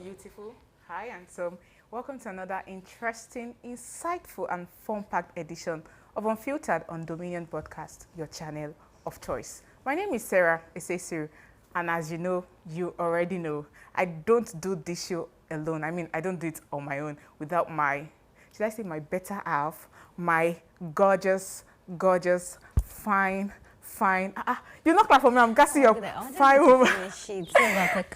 beautiful. Hi, handsome. Welcome to another interesting, insightful, and fun-packed edition of Unfiltered on Dominion Podcast, your channel of choice. My name is Sarah Esesiru, and as you already know, I don't do this show alone. I mean, I don't do it on my own without my, should I say my better half, my gorgeous, fine. You're not clap for me. I'm gassing up. Fine woman.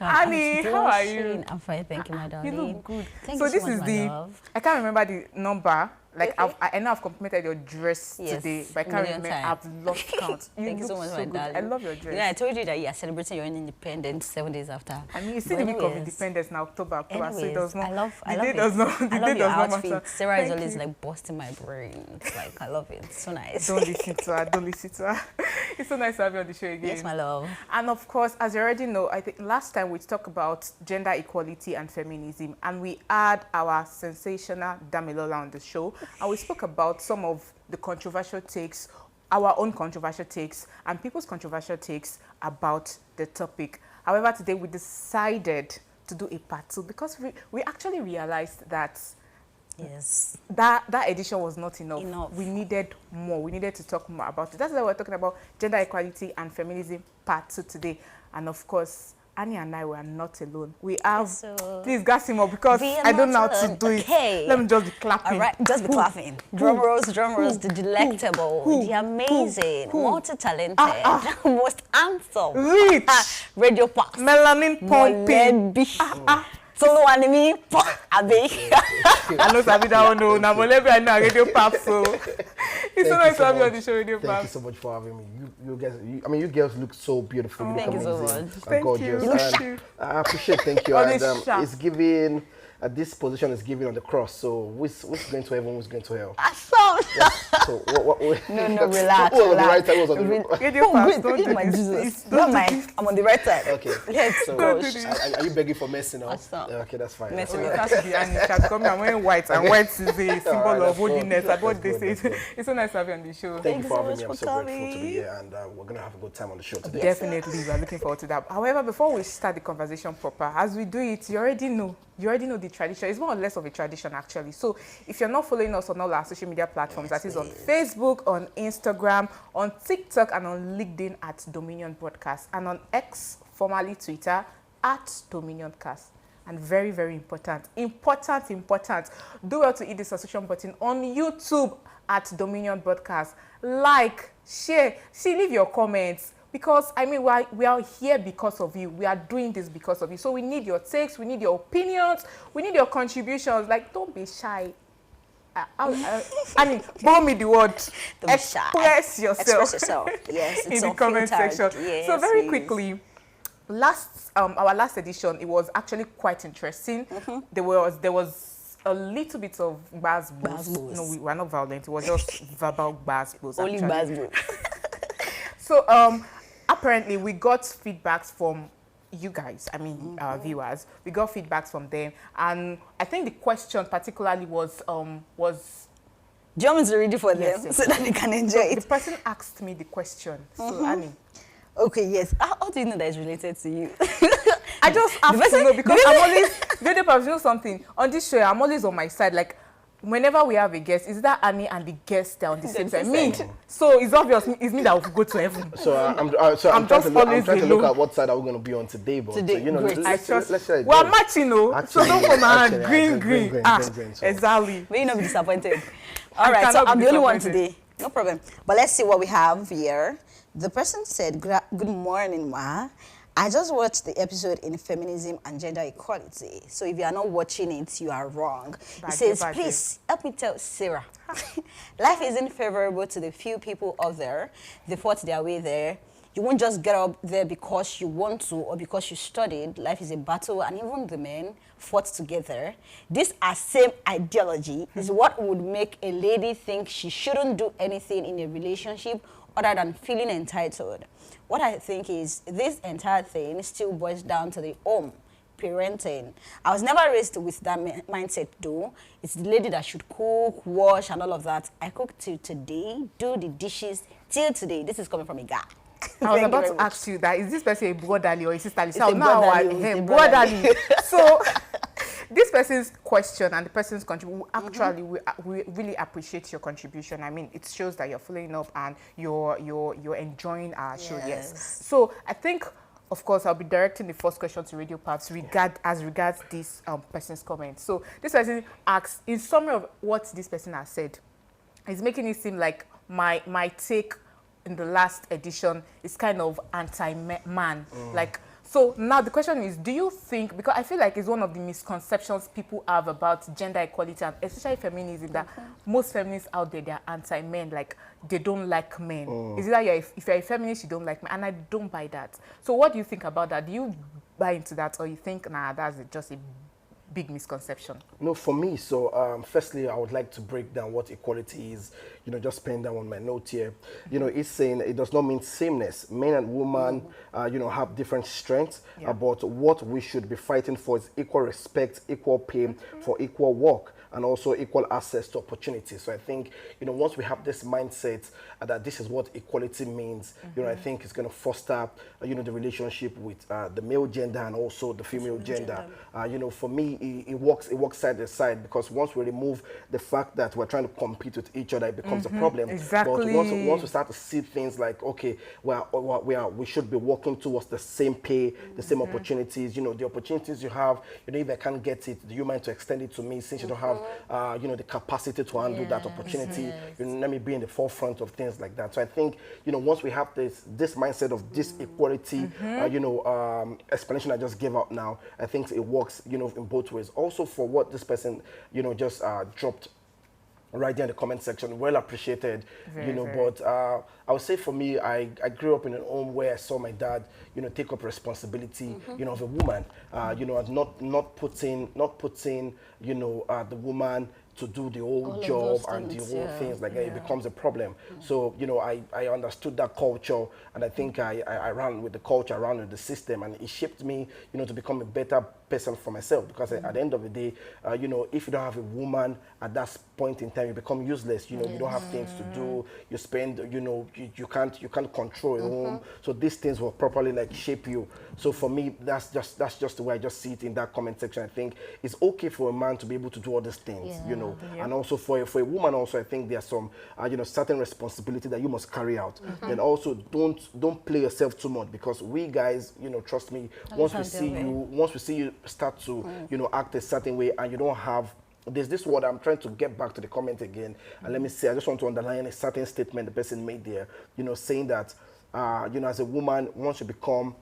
Annie, how are you? I'm fine, thank you, my darling. You look good. Thank so you this so much, is my the. love. I can't remember the number. Like Okay. I know I've complimented your dress today, but I can't million remember. times. I've lost count. Thank you so much, my good. darling. I love your dress. Yeah, I told you that you are celebrating your own independence 7 days after. I mean, you see the week of independence now, October, so it does not. I love the it. day does not. The I love day your does not outfit. matter. Sarah is Thank always you. like busting my brain. It's like, I love it. It's so nice. Don't listen to her. Don't listen to her. It's so nice to have you on the show again. Yes, my love. And of course, as you already know, I think last time we talked about gender equality and feminism, and we had our sensational Damilola on the show, and we spoke about some of the controversial takes, our own controversial takes, and people's controversial takes about the topic. However, today we decided to do a part 2 because we actually realized that Yes. that edition was not enough. We needed more. We needed to talk more about it. That's why we're talking about gender equality and feminism part 2 today. And of course, Annie and I were not alone. We have, please gas him up because I don't know how to do it. Let me just be clapping. All right, just be clapping. Drum rolls, the delectable, the amazing, multi-talented, most handsome, rich, radio pass, melanin pumping. Solo anime, Abi. I know Sabi that one, no. Now, Molebi, I know radio pap, so it's so nice to have you on the show, radio pap. Thank you so much for having me. You girls look so beautiful. You look Thank you so amazing. much. Thank gorgeous. you. I appreciate. Thank you. Always And sharp. it's giving. This position is giving on the cross. So who's going to heaven? Who's going to hell? So what? No, relax. Who was on the right side? Who was on the Radio pap, don't Look do at my this. Jesus. Don't do Not this. I'm on the right side. Okay. Let's So go. are you begging for mercy now? Stop. Okay, that's fine. Mercy. Oh, it has to be Annie. She has come here. I'm wearing white, and white is a symbol Alright, of that's good. holiness. I bought That's this. good, that's It's so nice to have you on the show. Thank you for having me. so I'm so much for grateful to be coming. here, and we're gonna have a good time on the show today. Definitely, we're looking forward to that. However, before we start the conversation proper, as we do it, you already know the tradition. It's more or less of a tradition, actually. So if you're not following us on all our social media platforms, that is on Facebook, on Instagram, on TikTok, and on LinkedIn at Dominion Broadcast, and on X, formerly Twitter, at Dominion Cast. And very, very important, do well to hit the subscription button on YouTube at Dominion Broadcast. Like, share, leave your comments. Because, I mean, we are here because of you. We are doing this because of you. So we need your takes, we need your opinions, we need your contributions. Like, don't be shy. I mean, borrow me the word. Don't be shy. Express yourself. Yes, it's in the comment section. Yes, so very yes. quickly, our last edition, it was actually quite interesting. There was a little bit of baz-boos. No, we were not violent. It was just verbal baz-boos. Only actually. Basbo. So apparently we got feedbacks from you guys, I mean our viewers. We got feedbacks from them, and I think the question particularly was Do you want me to read it for them Yes. so that they can enjoy the it? person asked me the question. So Annie, Okay, yes. How do you know that it's related to you? I just have to know because I'm always video perhaps you know something on this show. I'm always on my side. Like whenever we have a guest, is that Annie and the guest they're on the same side? Me. So it's obvious it's me that will go to heaven. So I'm just trying to look alone. at what side are we going to be on today, but Today, great. let's say it We're goes. matching, no. So Actually, don't come and actually, green. green, so- Exactly. May you not be disappointed. All right, so cannot I'm be the only one disappointed. today. No problem. But let's see what we have here. The person said, good morning, Ma. I just watched the episode in feminism and gender equality. So if you are not watching it, you are wrong. He says, please help me tell Sarah. Life isn't favorable to the few people out there. They fought their way there. You won't just get up there because you want to or because you studied. Life is a battle, and even the men fought together. This same ideology is what would make a lady think she shouldn't do anything in a relationship other than feeling entitled. What I think is this entire thing still boils down to the home, parenting. I was never raised with that mindset though. It's the lady that should cook, wash, and all of that. I cook till today, do the dishes till today. This is coming from a guy. I was about to ask you that, is this person a brotherly or a sisterly? It's a brotherly. Brotherly. So this person's question and the person's contribution, actually, we really appreciate your contribution. I mean, it shows that you're following up and you're enjoying our show. Yes. So I think, of course, I'll be directing the first question to Radio Paps as regards this person's comment. So this person asks, in summary of what this person has said, it's making it seem like my take in the last edition is kind of anti-man. Like, so now the question is, do you think, because I feel like it's one of the misconceptions people have about gender equality and especially feminism, that most feminists out there, they're anti-men, like they don't like men. Is it that if you're a feminist, you don't like men? And I don't buy that. So what do you think about that? Do you buy into that, or you think, nah, that's just a big misconception? No, for me, so firstly, I would like to break down what equality is, just pen down on my note here. It's saying it does not mean sameness. Men and women, have different strengths, but what we should be fighting for is equal respect, equal pay for equal work, and also equal access to opportunities. So I think, once we have this mindset that this is what equality means, I think it's going to foster, the relationship with the male gender and also the female gender. For me, it works side by side, because once we remove the fact that we're trying to compete with each other, it becomes a problem. Exactly. But once we start to see things like, okay, we should be working towards the same pay, the same opportunities, the opportunities you have, if I can't get it, do you mind to extend it to me, since you don't have the capacity to handle that opportunity? Let me be in the forefront of things like that. So I think, once we have this mindset of this equality, explanation I just gave out now, I think it works, in both ways. Also, for what this person, just dropped right there in the comment section, well appreciated, but I would say for me, I grew up in a home where I saw my dad, take up responsibility, of a woman, and not putting, the woman to do the whole job and the whole things like that. It becomes a problem. So, I understood that culture, and I think I ran with the culture, I ran with the system, and it shaped me, to become a better person for myself, because at the end of the day, if you don't have a woman at that point in time, you become useless. You don't have things to do. You spend, you can't control your home. So these things will properly shape you. So for me, that's just the way I just see it in that comment section. I think it's okay for a man to be able to do all these things, and also for a woman also, I think there's some certain responsibility that you must carry out. And also don't play yourself too much, because we guys, trust me, once we see you start to act a certain way, and you don't have, there's this word, I'm trying to get back to the comment again, and let me say, I just want to underline a certain statement the person made there, saying that as a woman, once you become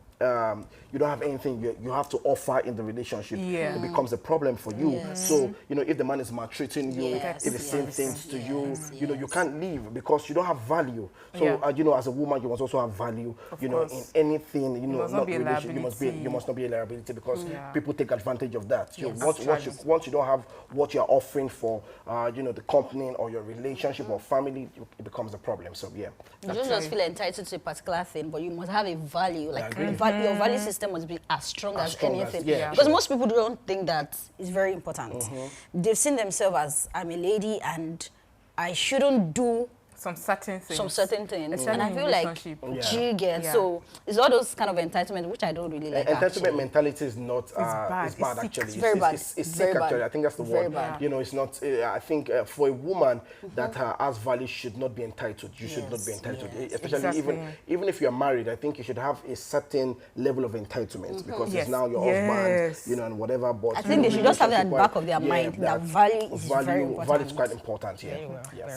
you don't have anything you have to offer in the relationship, it becomes a problem for you. So, if the man is maltreating you, if he's saying things to you, you can't leave, because you don't have value. So, as a woman, you must also have value, in anything, not relationship, you must not be a liability, because people take advantage of that. Once you don't have what you're offering for, the company or your relationship or family, it becomes a problem. So, yeah. You don't just feel entitled to a particular thing, but you must have a value, your value system must be as strong as anything. Because most people don't think that is very important. They've seen themselves as, I'm a lady and I shouldn't do some certain things. And I feel like, so it's all those kind of entitlement, which I don't really like. Entitlement mentality is not, it's bad actually. It's very bad. It's sick actually. I think that's the word. It's not, I think for a woman that has value should not be entitled. You should not be entitled. Especially even if you're married, I think you should have a certain level of entitlement, because it's now your husband, and whatever. But I think they should just have that back of their mind, that value is very important. Value is quite important,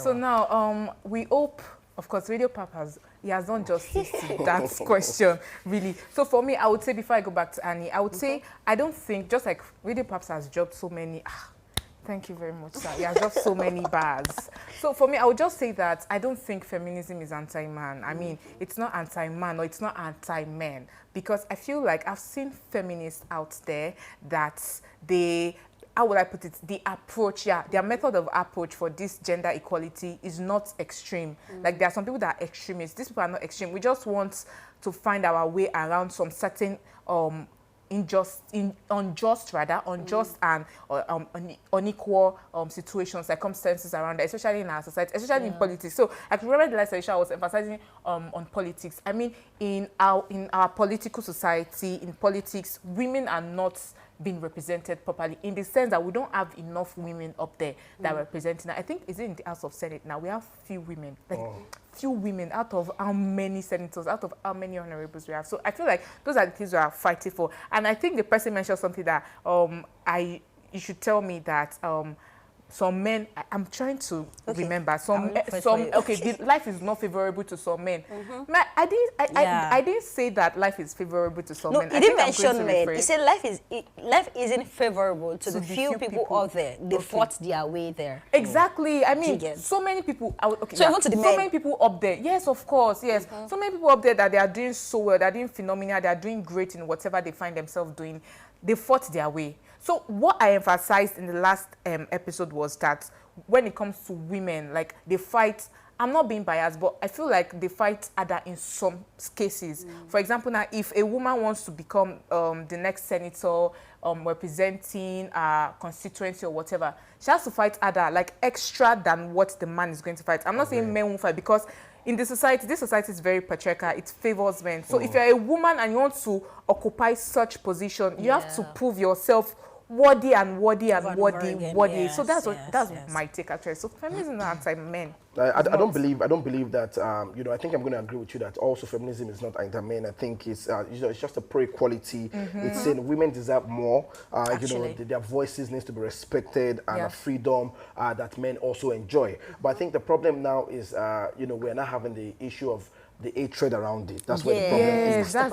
So now, we hope, of course, Radio Pap has done justice to that question, really. So for me, I would say, before I go back to Annie, I would say, I don't think, just like Radio Pap has dropped so many, thank you very much, sir. He has dropped so many bars. So for me, I would just say that I don't think feminism is anti-man. I mean, it's not anti-man or it's not anti-men, because I feel like I've seen feminists out there that how would I put it? The approach, their method of approach for this gender equality is not extreme. Like, there are some people that are extremists. These people are not extreme. We just want to find our way around some certain unjust and unequal situations, circumstances around it, especially in our society, especially in politics. So I can remember the last session I was emphasizing on politics. I mean, in our political society, in politics, women are not being represented properly, in the sense that we don't have enough women up there that are representing. I think is it in the House of Senate now, we have few women, like few women out of how many senators, out of how many honorables we have. So I feel like those are the things we are fighting for. And I think the person mentioned something that you should tell me that some men, I'm trying to remember, the life is not favorable to some men. I didn't say that life is favorable to some men. No, he didn't mention men. He said life isn't favorable to the few people out there. They fought their way there. Exactly. I mean, so many people. So many people up there. Yes, of course. Yes. So many people up there that they are doing so well. They are doing phenomenal. They are doing great in whatever they find themselves doing. They fought their way. So what I emphasized in the last episode was that when it comes to women, like they fight, I'm not being biased, but I feel like they fight harder in some cases. For example, now if a woman wants to become the next senator representing a constituency or whatever, she has to fight harder, like extra than what the man is going to fight. I'm not saying men won't fight, because in the society, this society is very patriarchal. It favors men. So if you're a woman and you want to occupy such position, you have to prove yourself worthy. Yes, So that's my take actually. So feminism is not anti-men. I don't believe that I think I'm going to agree with you that also feminism is not anti-men. I think it's it's just a pro-equality. It's saying women deserve more. Their voices needs to be respected, and a freedom that men also enjoy. But I think the problem now is we're not having the issue of the hatred around it. That's where the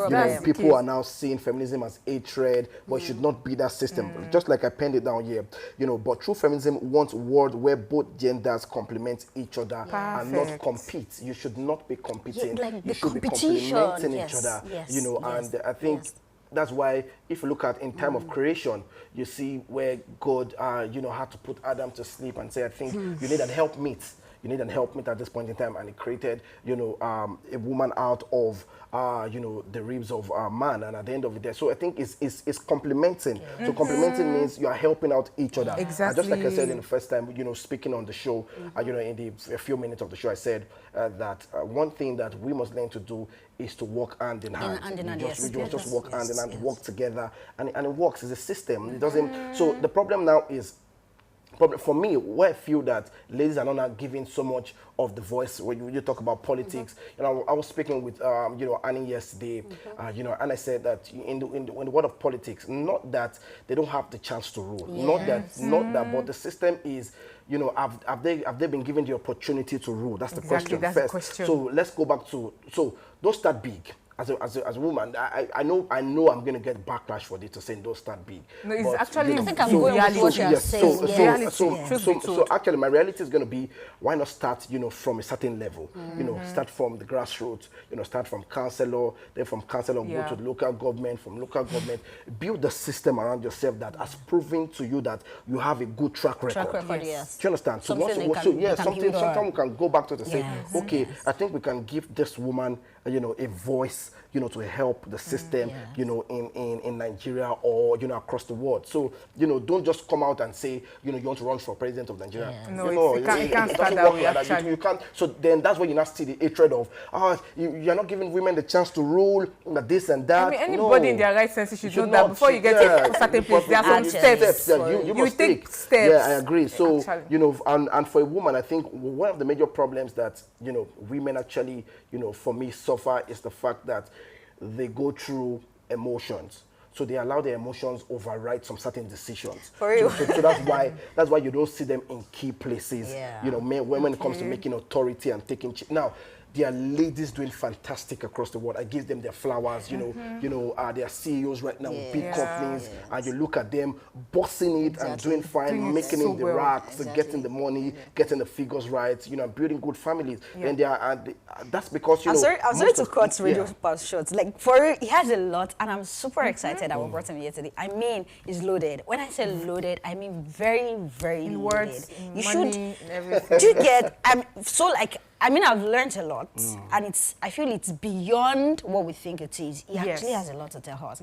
problem is. People are now seeing feminism as hatred, but it should not be that system. Just like I penned it down here, but true feminism wants a world where both genders complement each other and not compete. You should not be competing. You should be complementing each other. And I think that's why if you look at in time of creation, you see where God, had to put Adam to sleep and say, I think you need an helpmeet. You need an helpmeet at this point in time, and it created, a woman out of, the ribs of a man, and at the end of the day, so I think it's complementing. So complementing means you are helping out each other. Exactly. Just like I said in the first time, speaking on the show, in a few minutes of the show, I said that one thing that we must learn to do is to work hand in hand. We just work hand in hand, work together, and it works. It's a system. It doesn't. So the problem now is. For me, where I feel that ladies are not giving so much of the voice when you talk about politics. I was speaking with Annie yesterday, and I said that in the world of politics, not that they don't have the chance to rule, not that, but the system is, have they been given the opportunity to rule? That's the question first. So let's go back to don't start big. As a woman, I know I'm going to get backlash for this to say don't start big. No, it's actually I think I'm going with what you're saying. So actually, my reality is going to be, why not start, from a certain level? Start from the grassroots. Start from councillor, then from councillor go to the local government. From local government, build the system around yourself that has proven to you that you have a good track record. Yes. Do you understand? So sometimes we can go back to say, okay, I think we can give this woman, a voice, to help the system, in Nigeria or, across the world. So, don't just come out and say, you want to run for president of Nigeria. No, you can't start that way, actually. You can't. So then that's when you now see the hatred of, you're not giving women the chance to rule, this and that. I mean, anybody in their right senses should know that before you get to a certain place, there are some steps. You must take steps. Yeah, I agree. So, and for a woman, I think one of the major problems that, women actually, for me, suffer is the fact that they go through emotions. So they allow their emotions override some certain decisions. For real. So that's why you don't see them in key places. When it comes to making authority and taking now. There are ladies doing fantastic across the world. I give them their flowers, they are CEOs right now with big companies, and you look at them bossing it and doing fine, making it in the racks, getting the money, getting the figures right, building good families. And they are, that's because, I'm sorry to cut radio past short. Like, for real, he has a lot, and I'm super excited that we brought him here today. I mean, he's loaded. When I say loaded, I mean very, very in loaded. Words, in you money, should, everything. do you get, I've learned a lot, and I feel it's beyond what we think it is. He actually has a lot to tell us.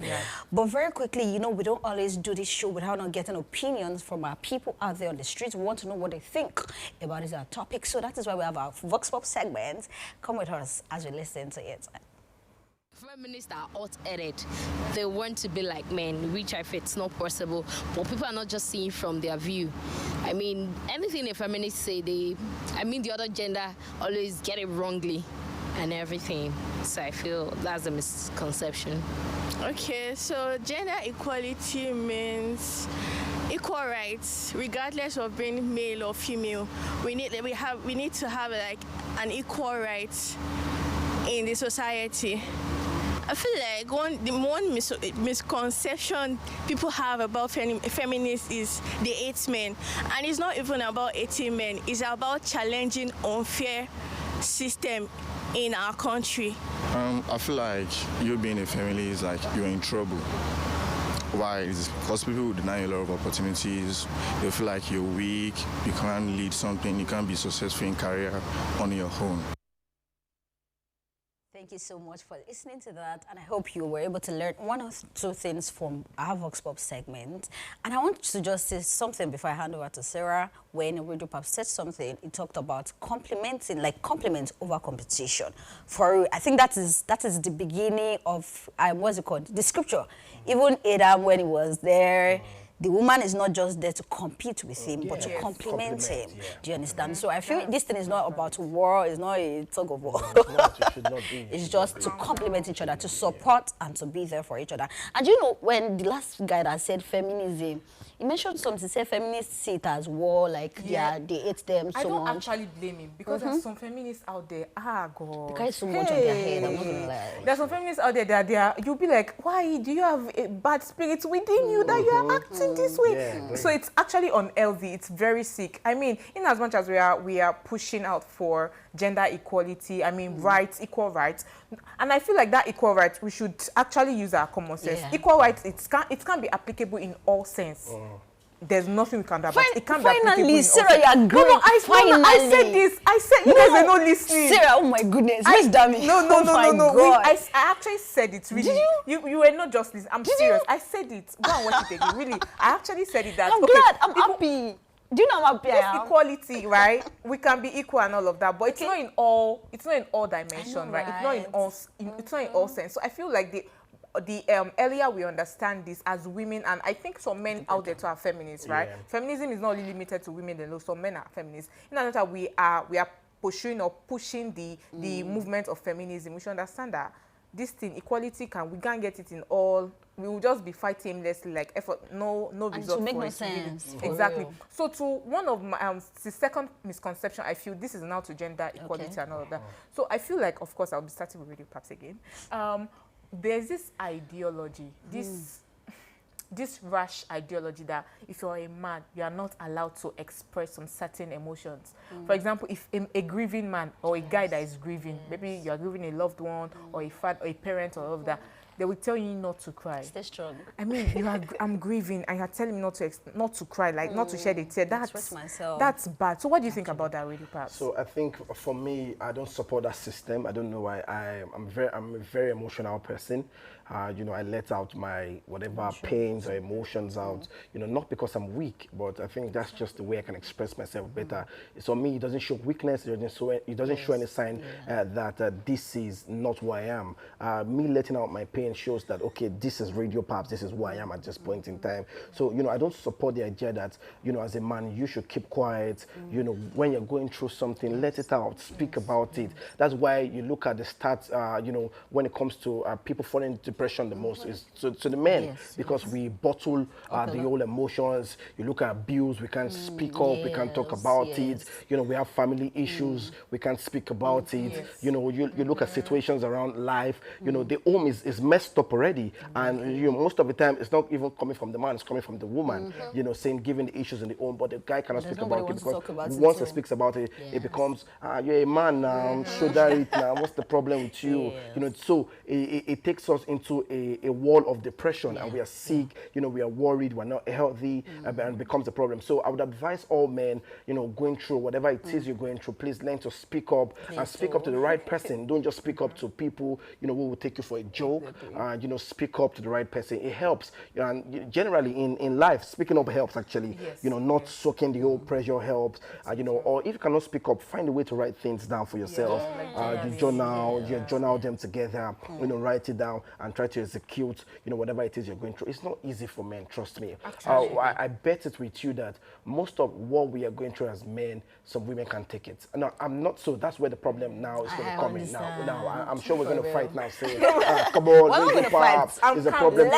But very quickly, we don't always do this show without not getting opinions from our people out there on the streets. We want to know what they think about this topic. So that is why we have our Vox Pop segment. Come with us as we listen to it. Feminists are hot-headed. They want to be like men, which I feel it's not possible. But people are not just seeing from their view. I mean, anything a feminist say, the other gender always get it wrongly and everything. So I feel that's a misconception. Okay, so gender equality means equal rights, regardless of being male or female. We need to have like an equal right in the society. I feel like one misconception people have about feminists is they hate men, and it's not even about hating men. It's about challenging unfair system in our country. I feel like you being a feminist is like you're in trouble. Why? It's because people deny a lot of opportunities. They feel like you're weak, you can't lead something, you can't be successful in career on your own. Thank you so much for listening to that, and I hope you were able to learn one or two things from our Vox Pop segment. And I want to just say something before I hand over to Sarah. When Radio Pop said something, it talked about complimenting, like compliment over competition. For I think that is the beginning of what's it called? The scripture. Even Adam, when he was there, the woman is not just there to compete with him, but to compliment him. Yeah. Do you understand? So I feel this thing is not about war, it's not a tug of war. It's just to complement each other, to support and to be there for each other. And you know, when the last guy that said feminism, he mentioned something, said feminists see it as war, like they hate them so much. I don't actually blame him, because there's some feminists out there, God. Because so much on their head, I'm not gonna lie. There's some feminists out there that you'll be like, why do you have a bad spirit within you that you are acting this way? Yeah, so it's actually unhealthy. It's very sick. I mean, in as much as we are pushing out for gender equality, I mean, rights, equal rights, and I feel like that equal rights, we should actually use our common sense. Yeah. Equal rights, it can be applicable in all sense. There's nothing we can do about it. It can't be applicable in Sarah, you are great. I said this. I said, you guys are not listening. Sarah, oh my goodness, where's Dami? No. I actually said it, really. Did you were not just listening. I'm serious. I said it. Go and watch it again, really. I actually said it that. I'm glad. I'm happy. Do you know I'm happy? This equality, right? We can be equal and all of that, but it's not in all. It's not in all dimensions, right? It's not in all. It's not in all sense. So I feel like the earlier we understand this as women, and I think some men out there too are feminists, right? Yeah. Feminism is not only limited to women alone. Some men are feminists. In other words, we are pushing the movement of feminism. We should understand that this thing, equality, we can't get it in all. We will just be fighting aimlessly, like effort, no result. To make for no it, sense. Really. Exactly. So to one of my the second misconception, I feel this is now to gender equality and all of that. So I feel like, of course, I'll be starting with Radio Paps again. There's this ideology, this rash ideology that if you're a man, you are not allowed to express some certain emotions. For example, if a grieving man or a guy that is grieving, maybe you are grieving a loved one or a father or a parent or all of that, they will tell you not to cry. Stay strong. I mean, I'm grieving, and you're telling me not to cry, like not to shed a tear. That's bad. So what do you think about that, Radio Paps? So I think for me, I don't support that system. I don't know why. I'm a very emotional person. You know, I let out my whatever pains or emotions out. You know, not because I'm weak, but I think that's just the way I can express myself better. So me, it doesn't show weakness. It doesn't show any sign that this is not who I am. Me letting out my pain shows that, okay, this is Radio Paps, this is who I am at this point in time. So, you know, I don't support the idea that, you know, as a man, you should keep quiet. You know, when you're going through something, let it out, speak about it. That's why you look at the stats, you know, when it comes to people falling into depression the most is to the men, because we bottle the old emotions. You look at bills, we can't speak up, we can't talk about it. You know, we have family issues, we can't speak about it. You know, you look at situations around life, you know, the home is messed up already, and you know, most of the time it's not even coming from the man, it's coming from the woman. You know, saying given the issues in the home, but the guy cannot speak about it, because once he speaks about it, it becomes you're a man now, shoulder it now, what's the problem with you? You know, so it takes us into into a wall of depression and we are sick, you know, we are worried, we're not healthy, and becomes a problem. So I would advise all men, you know, going through whatever it is you're going through, please learn to speak up and speak up to the right person. Don't just speak up to people, you know, who will take you for a joke. You know, speak up to the right person. It helps. And generally in life, speaking up helps actually. You know, not soaking the whole pressure helps. You know, or if you cannot speak up, find a way to write things down for yourself. You journal them together, you know, write it down and try to execute, you know, whatever it is you're going through. It's not easy for men, trust me. I bet it with you that most of what we are going through as men, some women can take it. No, I'm not so. That's where the problem now is going to come in. Now, I'm sure we're going to fight now. Say, come on, we're going to fight. Is a problem.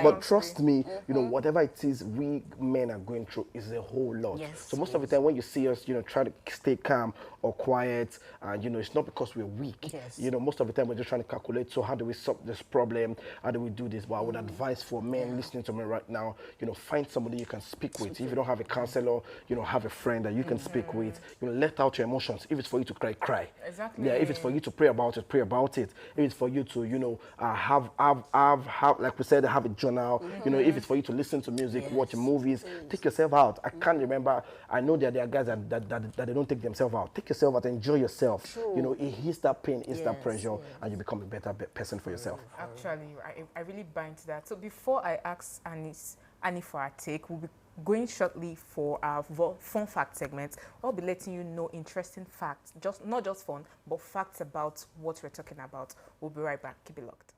But trust me, you know, whatever it is we men are going through is a whole lot. So most of the time when you see us, you know, try to stay calm or quiet, and you know, it's not because we're weak. You know, most of the time we're just trying to calculate. So how do we solve this problem? How do we do this? But I would advise for men listening to me right now, you know, find somebody you can speak with. If you don't have a counselor, you know, have a friend that you can speak with. You know, let out your emotions. If it's for you to cry, cry. Yeah. If it's for you to pray about it, pray about it. If it's for you to, you know, have like we said, have a journal. You know, if it's for you to listen to music, watch movies, take yourself out. I can't remember. I know that there are guys that they don't take themselves out. Take yourself out, enjoy yourself. You know, it hits that pain, it's that pressure, and you become a better person for yourself. Actually, I really buy into that. So before I ask Annie for our take, we'll be going shortly for our fun fact segment. I'll be letting you know interesting facts, not just fun, but facts about what we're talking about. We'll be right back. Keep it locked.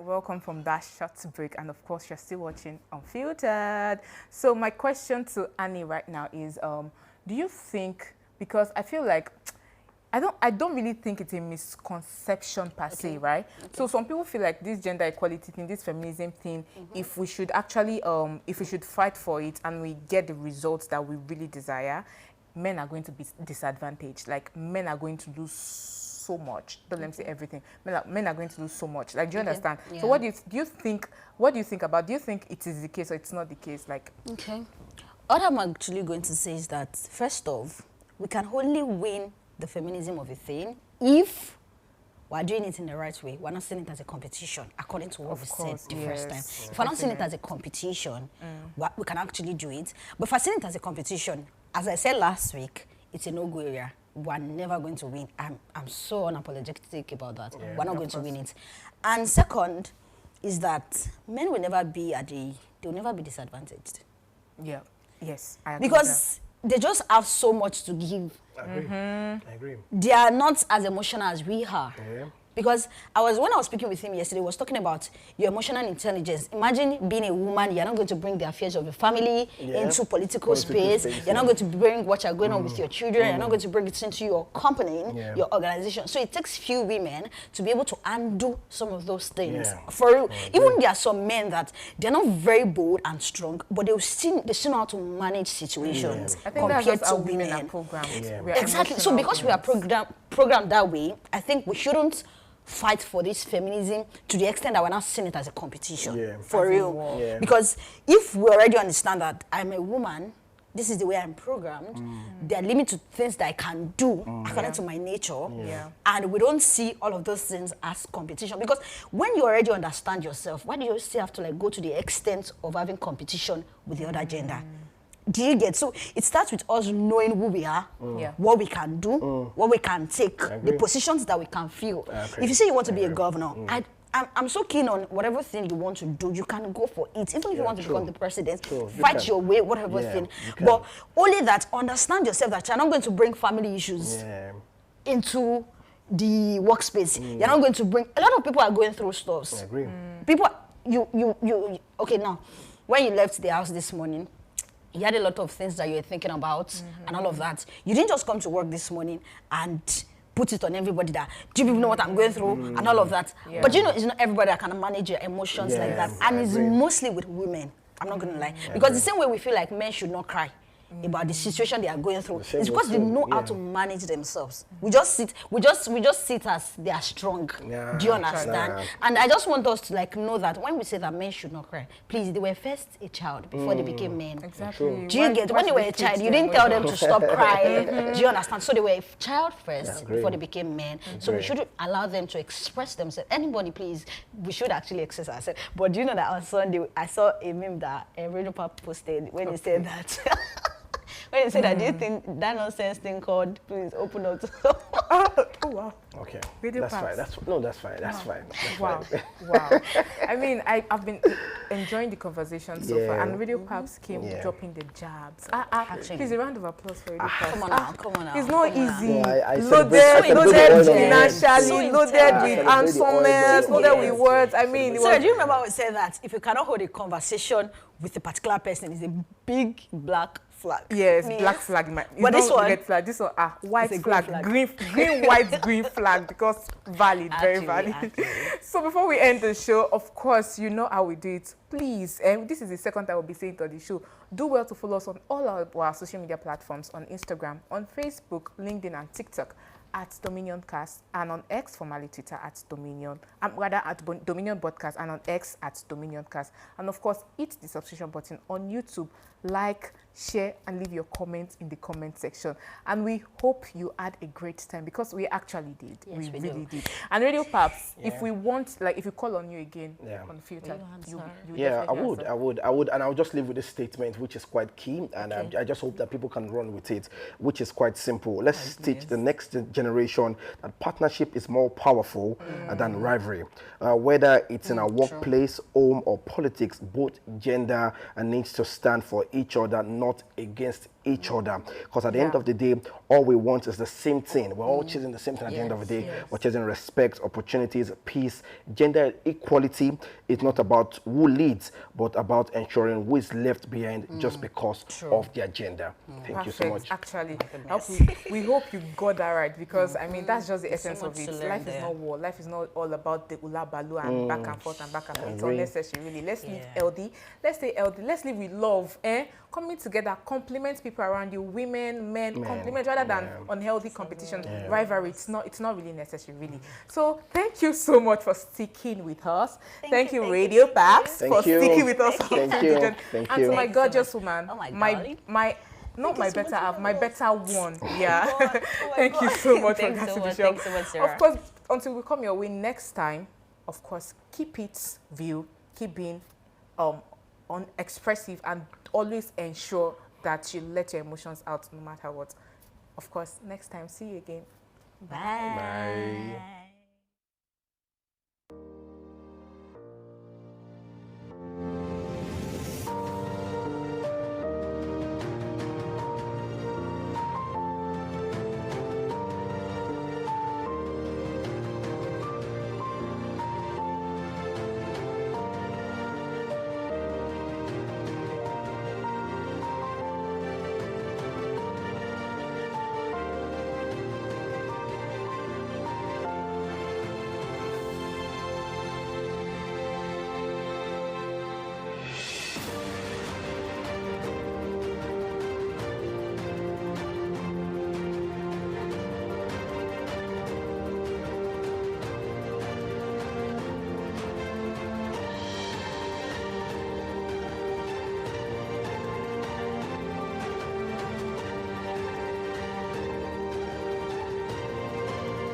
Welcome from that short break, and of course you're still watching Unfiltered. So my question to Annie right now is, do you think, because I feel like I don't really think it's a misconception per se, right? So some people feel like this gender equality thing, this feminism thing, if we should actually if we should fight for it and we get the results that we really desire, men are going to be disadvantaged. Like, men are going to lose so much. Don't let me say everything. Men are going to lose so much. Like, do you understand? So what do you think? What do you think about? Do you think it is the case or it's not the case? Like, what I'm actually going to say is that, first off, we can only win the feminism of a thing if we're doing it in the right way. We're not seeing it as a competition, according to what we said the first time. If we're not seeing it as a competition, we can actually do it. But if we're seeing it as a competition, as I said last week, it's a no-go area. We're never going to win. I'm so unapologetic about that. We're not going to win it. And second is that men will never be they'll never be disadvantaged. Yeah. Yes. I agree because they just have so much to give. I agree. They are not as emotional as we are. Because when I was speaking with him yesterday, he was talking about your emotional intelligence. Imagine being a woman, you're not going to bring the affairs of your family into political space. You're not going to bring what you're going on with your children. You're not going to bring it into your company, your organization. So it takes few women to be able to undo some of those things. For real. Even there are some men that they're not very bold and strong, but they still know how to manage situations I think compared that's to how women are women. programmed. Exactly. So because we are programmed that way, I think we shouldn't fight for this feminism to the extent that we're not seeing it as a competition. For real. Because if we already understand that I'm a woman, this is the way I'm programmed, there are limits to things that I can do according to my nature, and we don't see all of those things as competition. Because when you already understand yourself, why do you still have to like go to the extent of having competition with the other gender? Do you get? So it starts with us knowing who we are, what we can do, what we can take, the positions that we can fill. If you say you want to be a governor, I'm so keen on whatever thing you want to do, you can go for it. Even if you want to become the president, fight your way, whatever thing. But only that, understand yourself that you're not going to bring family issues into the workspace. You're not going to bring, a lot of people are going through stuff. I agree. People, okay, now, when you left the house this morning, you had a lot of things that you were thinking about and all of that. You didn't just come to work this morning and put it on everybody that, do you people know what I'm going through and all of that. Yeah. But you know, it's not everybody that can manage your emotions like that. Yes, And I it's agree. mostly with women. I'm not going to lie. Because the same way we feel like men should not cry about the situation they are going through, same it's because way they too, know how yeah. to manage themselves. We just sit as they are strong. Yeah, Do you understand? yeah. And I just want us to like know that when we say that men should not cry, please, they were first a child before they became men. Exactly. Do you get, when they were a child, you didn't tell them to stop crying. Do you understand? So they were a child first agree. before they became men. So we Agree. should allow them to express themselves. Anybody, please, we should actually express ourselves. But do you know that on Sunday, I saw a meme that Radio Pop posted when he said that. When he said that, do you think that nonsense thing called, please open up to Oh, wow. Okay, Video that's pass. fine. That's fine. That's fine. That's Wow, fine. wow. I mean, I've been enjoying the conversation so far, Yeah. and Radio Paps came Yeah. dropping the jabs. Actually. Please, a round of applause for Radio Paps. Come on now, come on now. It's not come on now. easy. No, I Loaded celebrate loaded the oil financially, So loaded intense. with I celebrate the oil handsomeness, on loaded it. with words. I mean, it So was do you remember we said that if you cannot hold a conversation with a particular person, it's a big black flag. yes, Means- black flag. It's But this not one- red flag. This one, white It's a green flag, flag. green, white, green flag, because valid, very Actually, valid. actually. So before we end the show, of course, you know how we do it. Please, this is the second time we'll be saying it on the show. Do well to follow us on all our social media platforms, on Instagram, on Facebook, LinkedIn, and TikTok at Dominion Cast, and on X, formerly Twitter, at Dominion, rather at Dominion Broadcast, and on X at Dominion Cast. And of course, hit the subscription button on YouTube, like, share, and leave your comments in the comment section. And we hope you had a great time, because we actually did. Yes, we we really do. did. And Radio Paps, if Yeah. we want, like, if we call on you again, Yeah. Unfiltered, Will you answer? you Yeah, I definitely would, answer. and I'll just leave with this statement, which is quite key, and I just hope that people can run with it, which is quite simple. Let's teach the next generation that partnership is more powerful than rivalry. Whether it's in our workplace, home, or politics, both gender needs to stand for each other, not against each other. Because at the end Yeah. of the day, all we want is the same thing. We're all chasing the same thing at the end of the day. We're chasing respect, opportunities, peace. Gender equality is not about who leads, but about ensuring who is left behind just because of their gender. Thank you so Perfect, much. actually. We hope you got that right, because I mean that's just the essence of much it. to learn Life is there. not war. Life is not all about the ula balu and back and forth and back and forth. It's Agree. unnecessary, really. Let's live Yeah. healthy. Let's stay healthy. Let's live with love. Coming together, compliment people around you, women, men, compliment rather than unhealthy competition, rivalry. It's not really necessary, really. So thank you so much for sticking with us. Thank you, Radio Paps, Thank for you. sticking with us. Thank on you. Unfiltered. Thank And you. to my Thanks so gorgeous much. woman, Oh my my darling. not my better half, my better one. Yeah. Oh my Thank you God. so much for Thanks so grabbing the much. show. Thanks so much, Sarah. Of course, until we come your way next time, of course, keep it real, keep being expressive, and always ensure that you let your emotions out no matter what. Of course, next time, see you again. Bye. Bye.